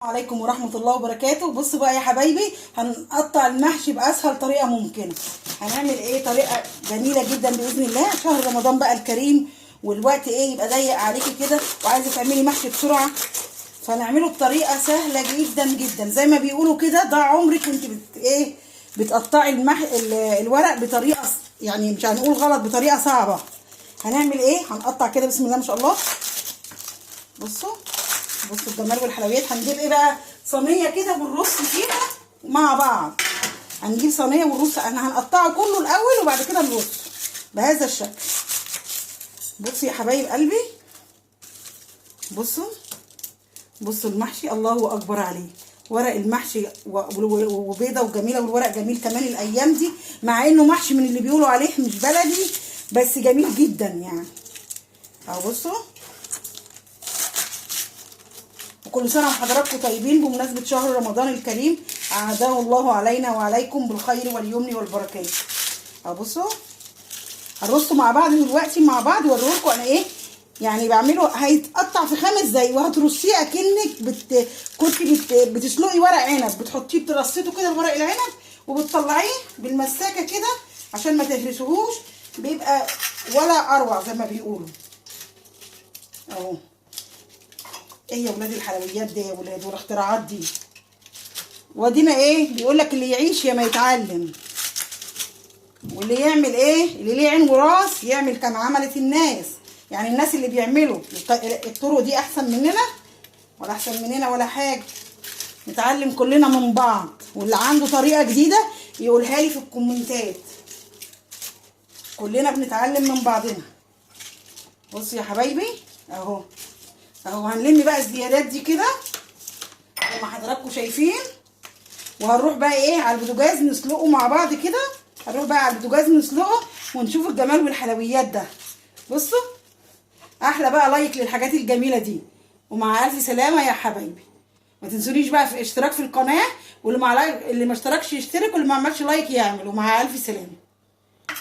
عليكم ورحمة الله وبركاته. بصوا بقى يا حبايبي، هنقطع المحشي بأسهل طريقة ممكنة. هنعمل ايه؟ طريقة جميلة جدا بإذن الله. شهر رمضان بقى الكريم، والوقت ايه يبقى ضيق عليكي كده وعايزة تعملي محشي بسرعة، فنعمله بطريقة سهلة جدا جدا. زي ما بيقولوا كده ضاع عمرك وانت بتقطعي الورق بطريقة، يعني مش هنقول غلط، بطريقة صعبة. هنعمل ايه؟ هنقطع كده بسم الله ما شاء الله. بصوا الجمال والحلويات. هنجيب ايه بقى؟ صينيه كده ونرص فيها مع بعض. هنجيب صينيه ونرص، احنا هنقطعه كله الاول وبعد كده نرص بهذا الشكل. بصوا يا حبايب قلبي، بصوا المحشي الله اكبر عليه. ورق المحشي وبيضه وجميله، والورق جميل كمان الايام دي، مع انه محشي من اللي بيقولوا عليه مش بلدي، بس جميل جدا يعني. اهو بصوا. وكل سنه وحضراتكم طيبين بمناسبه شهر رمضان الكريم، اعاده الله علينا وعليكم بالخير واليمن والبركات. اهو بصوا، هنرصه مع بعض دلوقتي مع بعض واوريكم انا ايه يعني بعمله. هيتقطع في 5 دقايق وهترصيه اكنك كنت بتسلقي ورق عنب، بتحطيه بترصيته كده ورق العنب وبتطلعيه بالمساكه كده عشان ما تهرسوهوش، بيبقى ولا اروع زي ما بيقولوا. اهو ايه يا ولاد الحلويات دي يا ولاد والاختراعات دي. وادينا ايه بيقول لك اللي يعيش يا ما يتعلم، واللي يعمل ايه، اللي ليه عين وراس يعمل كما عملت الناس. يعني الناس اللي بيعملوا الطرق دي احسن مننا ولا حاجه. نتعلم كلنا من بعض، واللي عنده طريقه جديده يقولها لي في الكومنتات. كلنا بنتعلم من بعضنا. بصوا يا حبايبي اهو هنلم بقى الزيادات دي كده زي ما حضراتكم شايفين، وهنروح بقى ايه على البوتاجاز نسلقه مع بعض كده. هنروح بقى على البوتاجاز نسلقه ونشوف الجمال والحلويات ده. بصوا احلى بقى لايك للحاجات الجميله دي، ومع الف سلامه يا حبايبي. ما تنسونيش بقى في اشتراك في القناه، واللي ما اشتركش يشترك، واللي ما عملش لايك يعمل. ومع الف سلامه.